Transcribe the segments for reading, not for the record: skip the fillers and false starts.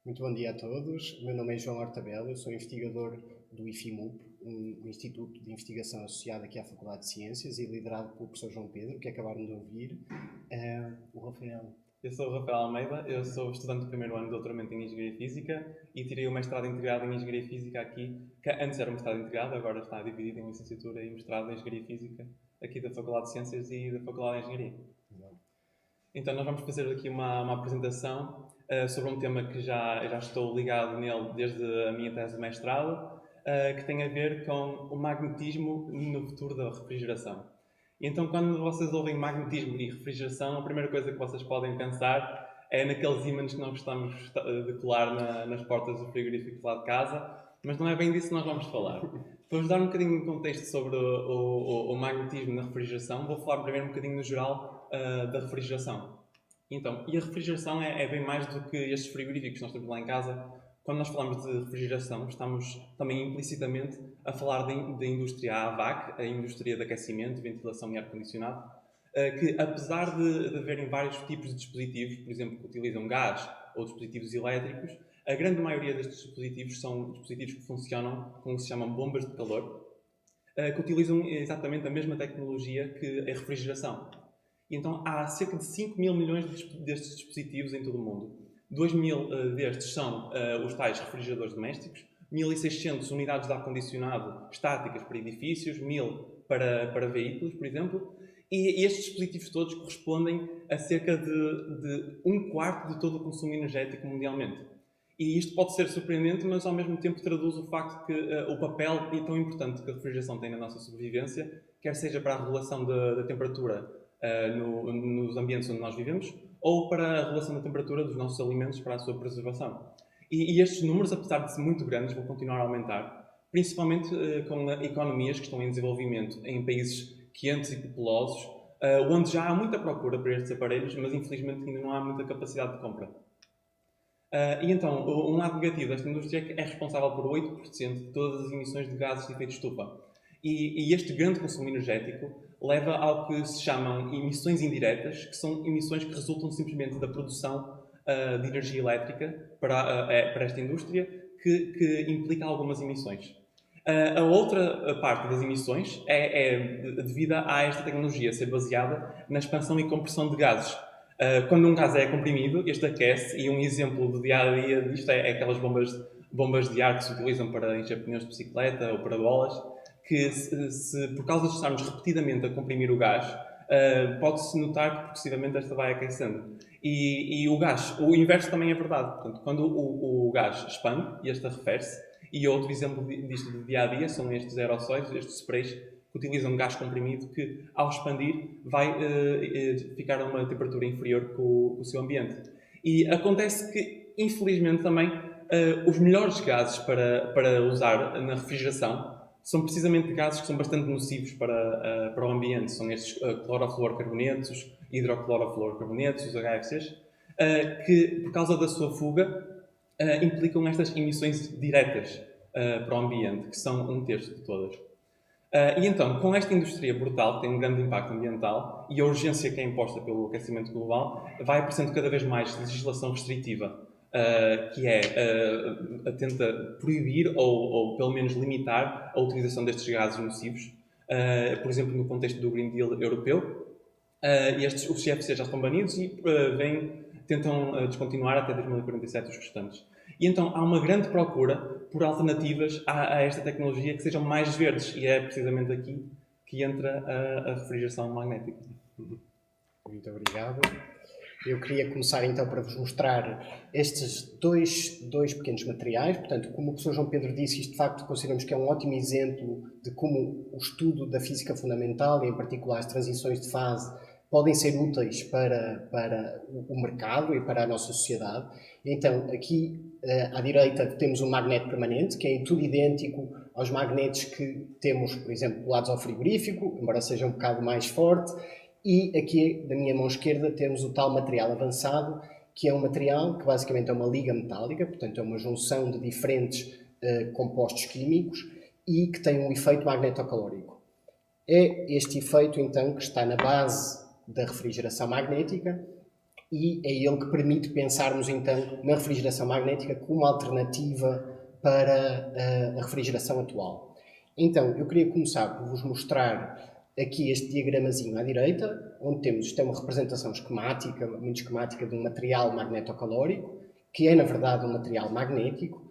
Muito bom dia a todos. O meu nome é João Hortabelo, eu sou investigador do IFIMUP, um instituto de investigação associado aqui à Faculdade de Ciências e liderado pelo professor João Pedro, que acabaram de ouvir. O Rafael. Eu sou o Rafael Almeida, eu sou estudante do primeiro ano de doutoramento em Engenharia Física e tirei o mestrado integrado em Engenharia Física aqui, que antes era um mestrado integrado, agora está dividido em licenciatura e mestrado em Engenharia Física, aqui da Faculdade de Ciências e da Faculdade de Engenharia. Então nós vamos fazer aqui uma apresentação sobre um tema que já estou ligado nele desde a minha tese de mestrado, que tem a ver com o magnetismo no futuro da refrigeração. E então, quando vocês ouvem magnetismo e refrigeração, a primeira coisa que vocês podem pensar é naqueles ímãs que nós gostamos de colar nas portas do frigorífico lá de casa, mas não é bem disso que nós vamos falar. Para vos dar um bocadinho de contexto sobre o magnetismo na refrigeração, vou falar primeiro um bocadinho no geral da refrigeração. Então, e a refrigeração é bem mais do que estes frigoríficos que nós temos lá em casa. Quando nós falamos de refrigeração, estamos também implicitamente a falar da indústria AVAC, a indústria de aquecimento, ventilação e ar-condicionado, que apesar de haverem vários tipos de dispositivos, por exemplo, que utilizam gás ou dispositivos elétricos, a grande maioria destes dispositivos são dispositivos que funcionam com o que se chamam bombas de calor, que utilizam exatamente a mesma tecnologia que a refrigeração. E então há cerca de 5 mil milhões destes dispositivos em todo o mundo. 2 mil destes são os tais refrigeradores domésticos, 1.600 unidades de ar-condicionado estáticas para edifícios, 1.000 para veículos, por exemplo, e estes dispositivos todos correspondem a cerca de um quarto de todo o consumo energético mundialmente. E isto pode ser surpreendente, mas ao mesmo tempo traduz o facto que o papel tão importante que a refrigeração tem na nossa sobrevivência, quer seja para a regulação da temperatura nos ambientes onde nós vivemos, ou para a regulação da temperatura dos nossos alimentos para a sua preservação. E estes números, apesar de ser muito grandes, vão continuar a aumentar, principalmente com economias que estão em desenvolvimento em países quentes e populosos, onde já há muita procura para estes aparelhos, mas infelizmente ainda não há muita capacidade de compra. E então, um lado negativo desta indústria é que é responsável por 8% de todas as emissões de gases de efeito de estufa. E este grande consumo energético leva ao que se chamam emissões indiretas, que são emissões que resultam simplesmente da produção de energia elétrica para esta indústria, que implica algumas emissões. A outra parte das emissões é devida a esta tecnologia ser baseada na expansão e compressão de gases. Quando um gás é comprimido, este aquece, e um exemplo do dia-a-dia disto é aquelas bombas de ar que se utilizam para encher pneus de bicicleta ou para bolas, que se por causa de estarmos repetidamente a comprimir o gás, pode-se notar que progressivamente esta vai aquecendo. E o gás, o inverso também é verdade. Portanto, quando o gás expande, este arrefece, e outro exemplo disto do dia-a-dia são estes aerossóis, estes sprays, que utilizam gás comprimido que, ao expandir, vai ficar a uma temperatura inferior que o seu ambiente. E acontece que, infelizmente, também os melhores gases para usar na refrigeração são precisamente gases que são bastante nocivos para o ambiente. São estes clorofluorcarbonetos, hidroclorofluorcarbonetos, os HFCs, que, por causa da sua fuga, implicam estas emissões diretas para o ambiente, que são 1/3 de todas. E então, com esta indústria brutal, que tem um grande impacto ambiental, e a urgência que é imposta pelo aquecimento global, vai aparecendo cada vez mais legislação restritiva, que tenta proibir ou pelo menos limitar a utilização destes gases nocivos. Por exemplo, no contexto do Green Deal europeu, os CFC já estão banidos e tentam descontinuar até 2047 os restantes. E então há uma grande procura por alternativas a esta tecnologia que sejam mais verdes, e é precisamente aqui que entra a refrigeração magnética. Muito obrigado. Eu queria começar então para vos mostrar estes dois pequenos materiais. Portanto, como o professor João Pedro disse, isto de facto consideramos que é um ótimo exemplo de como o estudo da física fundamental, e em particular as transições de fase, podem ser úteis para o mercado e para a nossa sociedade. Então, aqui à direita temos um magnete permanente, que é em tudo idêntico aos magnetes que temos, por exemplo, colados ao frigorífico, embora seja um bocado mais forte. E aqui, da minha mão esquerda, temos o tal material avançado, que é um material que basicamente é uma liga metálica, portanto é uma junção de diferentes compostos químicos e que tem um efeito magnetocalórico. É este efeito, então, que está na base da refrigeração magnética, e é ele que permite pensarmos então na refrigeração magnética como alternativa para a refrigeração atual. Então, eu queria começar por vos mostrar aqui este diagramazinho à direita, onde temos uma representação esquemática, muito esquemática, de um material magnetocalórico, que é na verdade um material magnético,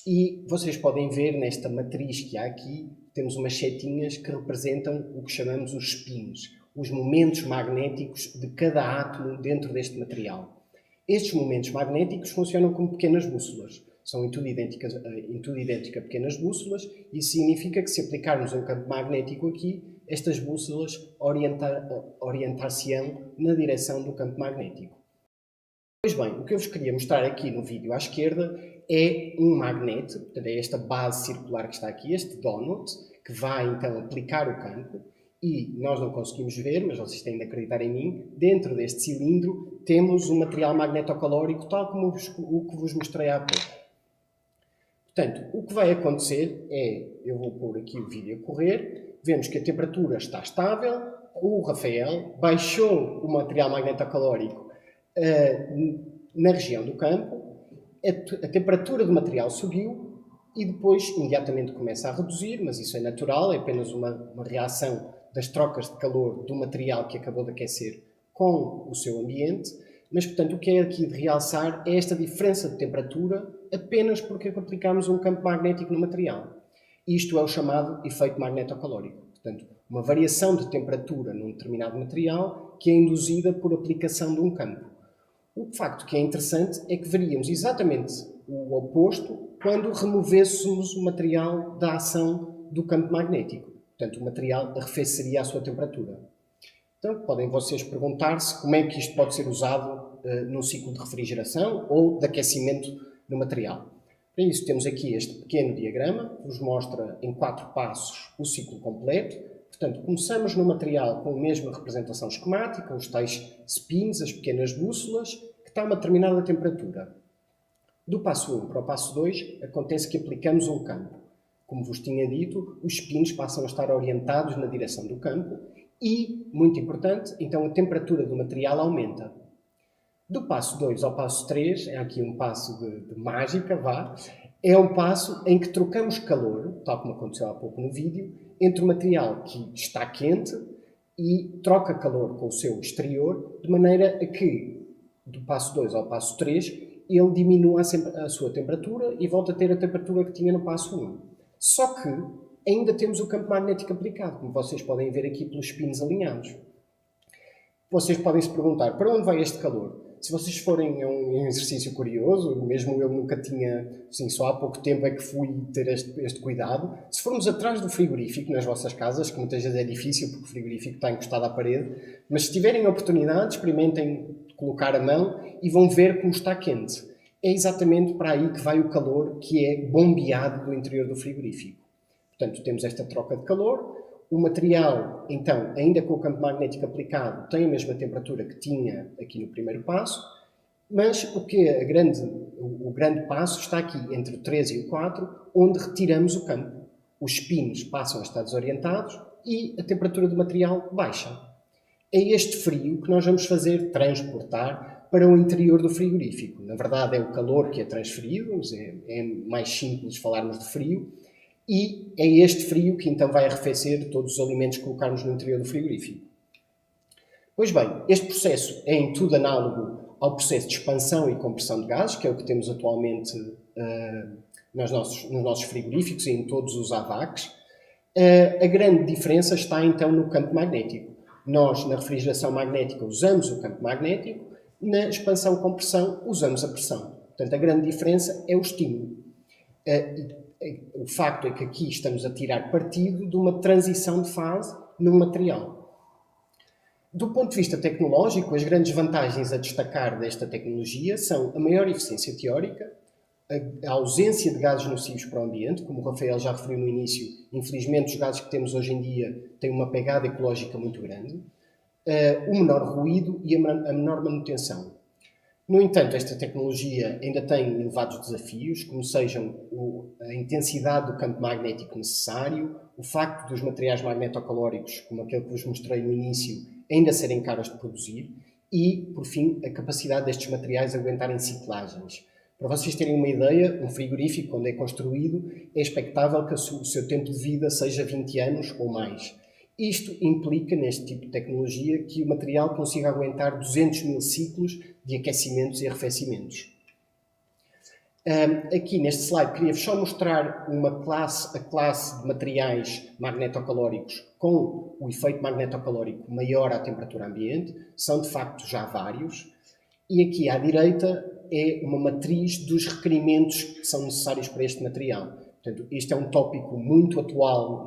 e vocês podem ver nesta matriz que há aqui, temos umas setinhas que representam o que chamamos os spins, os momentos magnéticos de cada átomo dentro deste material. Estes momentos magnéticos funcionam como pequenas bússolas. São em tudo idênticas a pequenas bússolas, e isso significa que se aplicarmos um campo magnético aqui, estas bússolas orientar-se-ão na direção do campo magnético. Pois bem, o que eu vos queria mostrar aqui no vídeo à esquerda é um magnete, portanto é esta base circular que está aqui, este donut, que vai então aplicar o campo, e nós não conseguimos ver, mas vocês têm de acreditar em mim, dentro deste cilindro temos um material magnetocalórico, tal como o que vos mostrei há pouco. Portanto, o que vai acontecer é, eu vou pôr aqui o vídeo a correr, vemos que a temperatura está estável, o Rafael baixou o material magnetocalórico na região do campo, a temperatura do material subiu e depois imediatamente começa a reduzir, mas isso é natural, é apenas uma reação das trocas de calor do material que acabou de aquecer com o seu ambiente. Mas, portanto, o que é aqui de realçar é esta diferença de temperatura apenas porque aplicamos um campo magnético no material. Isto é o chamado efeito magnetocalórico. Portanto, uma variação de temperatura num determinado material que é induzida por aplicação de um campo. O facto que é interessante é que veríamos exatamente o oposto quando removêssemos o material da ação do campo magnético. Portanto, o material arrefeceria a sua temperatura. Então, podem vocês perguntar-se como é que isto pode ser usado num ciclo de refrigeração ou de aquecimento do material. Para isso, temos aqui este pequeno diagrama que vos mostra em 4 passos o ciclo completo. Portanto, começamos no material com a mesma representação esquemática, os tais spins, as pequenas bússolas, que está a uma determinada temperatura. Do passo 1 para o passo 2, acontece que aplicamos um campo. Como vos tinha dito, os spins passam a estar orientados na direção do campo e, muito importante, então a temperatura do material aumenta. Do passo 2 ao passo 3, é aqui um passo de mágica, é um passo em que trocamos calor, tal como aconteceu há pouco no vídeo, entre o material que está quente e troca calor com o seu exterior, de maneira a que, do passo 2 ao passo 3, ele diminua a sua temperatura e volta a ter a temperatura que tinha no passo 1. Só que ainda temos o campo magnético aplicado, como vocês podem ver aqui pelos spins alinhados. Vocês podem se perguntar, para onde vai este calor? Se vocês forem a um exercício curioso, mesmo eu nunca tinha, assim, só há pouco tempo é que fui ter este cuidado, se formos atrás do frigorífico nas vossas casas, que muitas vezes é difícil porque o frigorífico está encostado à parede, mas se tiverem a oportunidade, experimentem colocar a mão e vão ver como está quente. É exatamente para aí que vai o calor que é bombeado do interior do frigorífico. Portanto, temos esta troca de calor. O material, então, ainda com o campo magnético aplicado, tem a mesma temperatura que tinha aqui no primeiro passo, mas o grande passo está aqui entre o 3 e o 4, onde retiramos o campo. Os spins passam a estar desorientados e a temperatura do material baixa. É este frio que nós vamos fazer transportar para o interior do frigorífico. Na verdade, é o calor que é transferido, é mais simples falarmos de frio, e é este frio que então vai arrefecer todos os alimentos que colocarmos no interior do frigorífico. Pois bem, este processo é em tudo análogo ao processo de expansão e compressão de gases, que é o que temos atualmente nos nossos frigoríficos e em todos os AVACs. A grande diferença está então no campo magnético. Nós, na refrigeração magnética, usamos o campo magnético, na expansão-compressão, usamos a pressão. Portanto, a grande diferença é o estímulo. O facto é que aqui estamos a tirar partido de uma transição de fase num material. Do ponto de vista tecnológico, as grandes vantagens a destacar desta tecnologia são a maior eficiência teórica, a ausência de gases nocivos para o ambiente, como o Rafael já referiu no início, infelizmente os gases que temos hoje em dia têm uma pegada ecológica muito grande, o menor ruído e a menor manutenção. No entanto, esta tecnologia ainda tem elevados desafios, como sejam a intensidade do campo magnético necessário, o facto dos materiais magnetocalóricos, como aquele que vos mostrei no início, ainda serem caros de produzir, e, por fim, a capacidade destes materiais aguentarem ciclagens. Para vocês terem uma ideia, um frigorífico, quando é construído, é expectável que o seu tempo de vida seja 20 anos ou mais. Isto implica, neste tipo de tecnologia, que o material consiga aguentar 200 mil ciclos de aquecimentos e arrefecimentos. Aqui neste slide queria-vos só mostrar a classe de materiais magnetocalóricos com o efeito magnetocalórico maior à temperatura ambiente. São de facto já vários. E aqui à direita é uma matriz dos requerimentos que são necessários para este material. Portanto, este é um tópico muito atual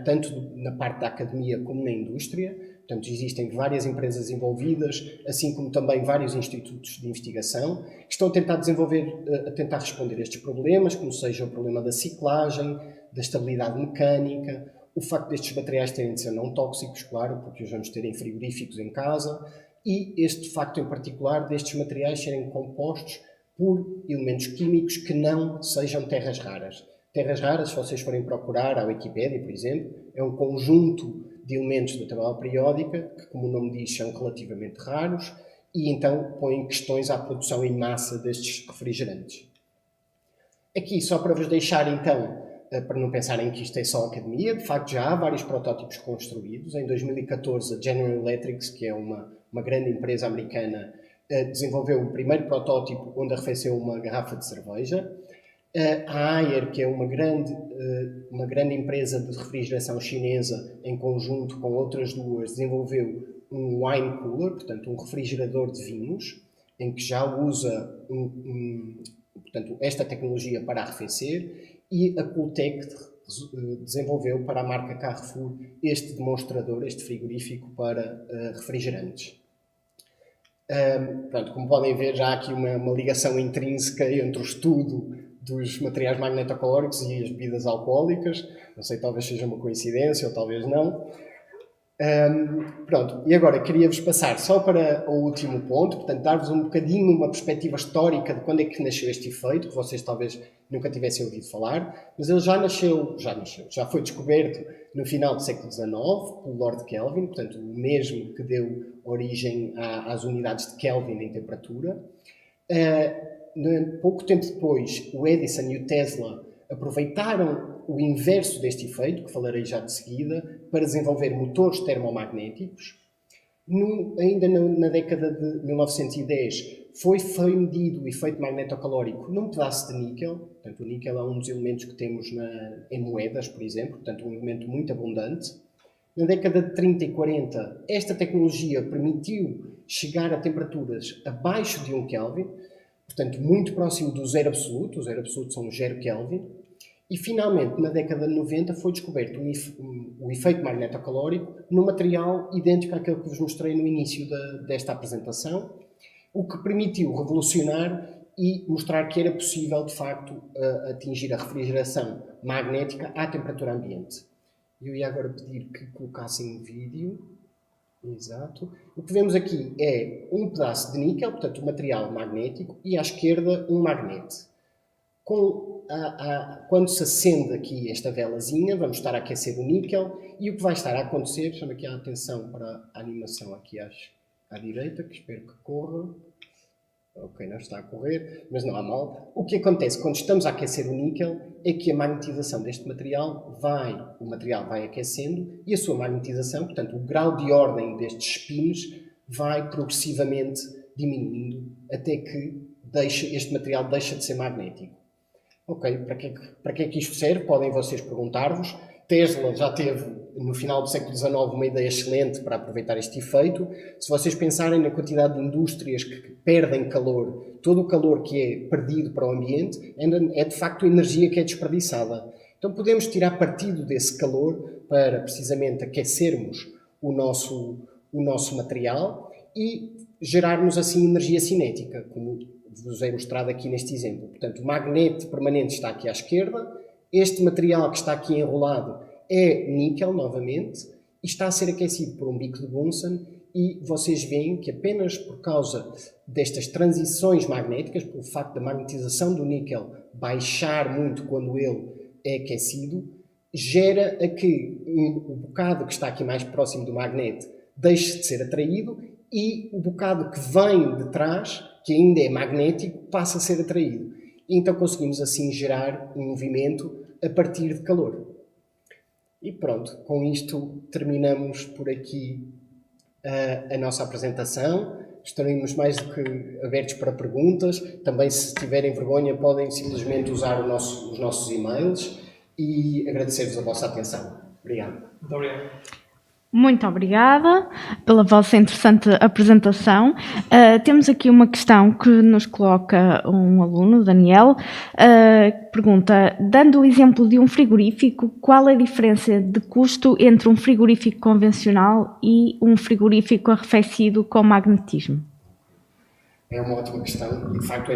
tanto na parte da academia como na indústria. Portanto, existem várias empresas envolvidas, assim como também vários institutos de investigação, que estão a tentar responder a estes problemas, como seja o problema da ciclagem, da estabilidade mecânica, o facto destes materiais terem de ser não tóxicos, claro, porque os vamos ter em frigoríficos em casa, e este facto em particular destes materiais serem compostos por elementos químicos que não sejam terras raras. Terras raras, se vocês forem procurar à Wikipédia, por exemplo, é um conjunto de elementos da tabela periódica que, como o nome diz, são relativamente raros e então põem questões à produção em massa destes refrigerantes. Aqui, só para vos deixar então, para não pensarem que isto é só academia, de facto já há vários protótipos construídos. Em 2014, a General Electric, que é uma grande empresa americana, desenvolveu o primeiro protótipo onde arrefeceu uma garrafa de cerveja. A Haier, que é uma grande empresa de refrigeração chinesa, em conjunto com outras duas, desenvolveu um wine cooler, portanto um refrigerador de vinhos, em que já usa portanto, esta tecnologia para arrefecer, e a Cooltech desenvolveu para a marca Carrefour este demonstrador, este frigorífico para refrigerantes. Pronto, como podem ver, já há aqui uma ligação intrínseca entre o estudo dos materiais magnetocalóricos e as bebidas alcoólicas. Não sei, talvez seja uma coincidência ou talvez não. Pronto, e agora queria-vos passar só para o último ponto, portanto, dar-vos um bocadinho uma perspectiva histórica de quando é que nasceu este efeito, que vocês talvez nunca tivessem ouvido falar, mas ele já foi descoberto no final do século XIX pelo Lord Kelvin, portanto, o mesmo que deu origem às unidades de Kelvin em temperatura. Pouco tempo depois, o Edison e o Tesla aproveitaram o inverso deste efeito, que falarei já de seguida, para desenvolver motores termomagnéticos. Ainda na década de 1910 foi medido o efeito magnetocalórico num pedaço de níquel. Portanto, o níquel é um dos elementos que temos em moedas, por exemplo, portanto um elemento muito abundante. Na década de 30 e 40, esta tecnologia permitiu chegar a temperaturas abaixo de 1 Kelvin, portanto muito próximo do zero absoluto. O zero absoluto são 0 Kelvin. E, finalmente, na década de 90, foi descoberto o efeito magnetocalórico num material idêntico àquele que vos mostrei no início desta apresentação, o que permitiu revolucionar e mostrar que era possível, de facto, atingir a refrigeração magnética à temperatura ambiente. Eu ia agora pedir que colocassem um vídeo. Exato. O que vemos aqui é um pedaço de níquel, portanto, um material magnético, e à esquerda um magnete. Quando se acende aqui esta velazinha, vamos estar a aquecer o níquel, e o que vai estar a acontecer, chamo aqui a atenção para a animação aqui à direita, que espero que corra. Ok, não está a correr, mas não há mal. O que acontece quando estamos a aquecer o níquel é que a magnetização deste material o material vai aquecendo e a sua magnetização, portanto, o grau de ordem destes spins vai progressivamente diminuindo até que este material deixa de ser magnético. Ok, para que é que isto serve? Podem vocês perguntar-vos. Tesla já teve, no final do século XIX, uma ideia excelente para aproveitar este efeito. Se vocês pensarem na quantidade de indústrias que perdem calor, todo o calor que é perdido para o ambiente, é de facto energia que é desperdiçada. Então podemos tirar partido desse calor para, precisamente, aquecermos o nosso material e gerarmos assim energia cinética, como vos é mostrado aqui neste exemplo. Portanto, o magnete permanente está aqui à esquerda. Este material que está aqui enrolado é níquel, novamente, e está a ser aquecido por um bico de Bunsen, e vocês veem que apenas por causa destas transições magnéticas, pelo facto da magnetização do níquel baixar muito quando ele é aquecido, gera a que o bocado que está aqui mais próximo do magnete deixe de ser atraído e o bocado que vem de trás, que ainda é magnético, passa a ser atraído. E então conseguimos assim gerar um movimento a partir de calor. E pronto, com isto terminamos por aqui a nossa apresentação. Estaremos mais do que abertos para perguntas. Também, se tiverem vergonha, podem simplesmente usar os nossos e-mails, e agradecer-vos a vossa atenção. Obrigado. Muito obrigado. Muito obrigada pela vossa interessante apresentação. Temos aqui uma questão que nos coloca um aluno, Daniel, que pergunta: dando o exemplo de um frigorífico, qual é a diferença de custo entre um frigorífico convencional e um frigorífico arrefecido com magnetismo? É uma ótima questão. De facto,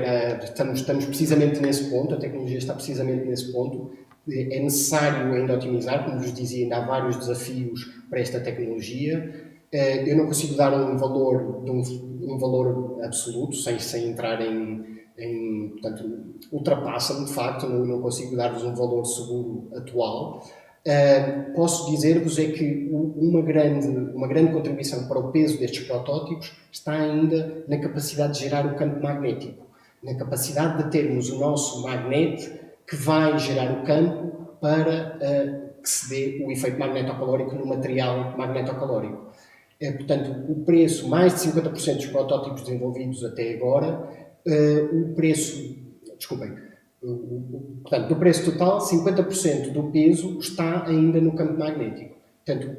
estamos precisamente nesse ponto, a tecnologia está precisamente nesse ponto. É necessário ainda otimizar, como vos dizia, ainda há vários desafios para esta tecnologia. Eu não consigo dar um valor absoluto, sem entrar portanto, ultrapassa-me de facto, não consigo dar-vos um valor seguro atual. Posso dizer-vos é que uma grande contribuição para o peso destes protótipos está ainda na capacidade de gerar o campo magnético, na capacidade de termos o nosso magnete que vai gerar o campo para que se dê o efeito magnetocalórico no material magnetocalórico. Portanto, o preço, mais de 50% dos protótipos desenvolvidos até agora, portanto, do preço total, 50% do peso está ainda no campo magnético. Portanto,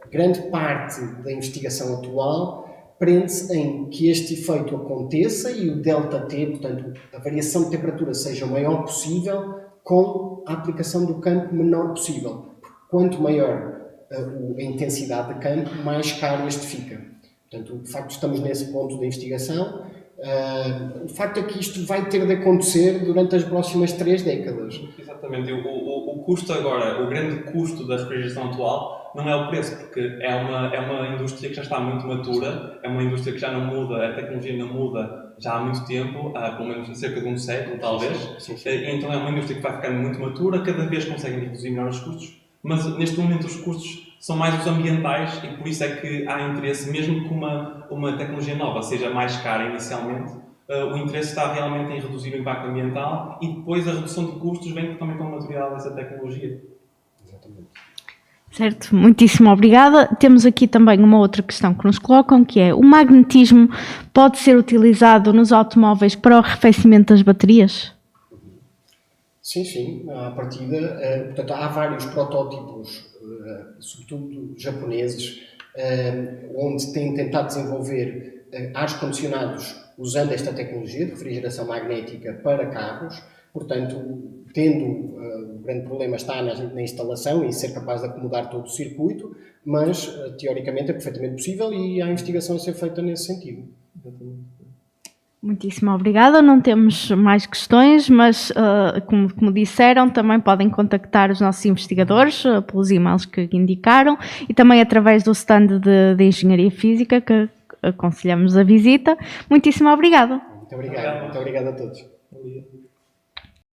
grande parte da investigação atual prende-se em que este efeito aconteça e o ΔT, portanto, a variação de temperatura seja o maior possível com a aplicação do campo menor possível. Quanto maior a intensidade de campo, mais caro este fica. Portanto, de facto, estamos nesse ponto da investigação. O facto é que isto vai ter de acontecer durante as próximas 3 décadas. Exatamente. O custo agora, o grande custo da refrigeração atual não é o preço, porque é uma indústria que já está muito matura, é uma indústria que já não muda, a tecnologia não muda já há muito tempo, há pelo menos cerca de um século, talvez. Sim. Então é uma indústria que vai ficando muito matura, cada vez conseguem reduzir melhor os custos, mas neste momento os custos são mais os ambientais e por isso é que há interesse, mesmo que uma tecnologia nova seja mais cara inicialmente, o interesse está realmente em reduzir o impacto ambiental e depois a redução de custos vem também com a maturidade dessa tecnologia. Exatamente. Certo, muitíssimo obrigada. Temos aqui também uma outra questão que nos colocam, que é: o magnetismo pode ser utilizado nos automóveis para o arrefecimento das baterias? Sim, à partida. Portanto, há vários protótipos, sobretudo japoneses, onde têm tentado desenvolver ares condicionados usando esta tecnologia de refrigeração magnética para carros. Portanto, o grande problema está na instalação e ser capaz de acomodar todo o circuito, mas teoricamente é perfeitamente possível e há investigação a ser feita nesse sentido. Muitíssimo obrigada. Não temos mais questões, mas como disseram, também podem contactar os nossos investigadores pelos e-mails que indicaram e também através do stand de Engenharia Física, que aconselhamos a visita. Muitíssimo obrigada. Muito obrigado a todos. Bom dia.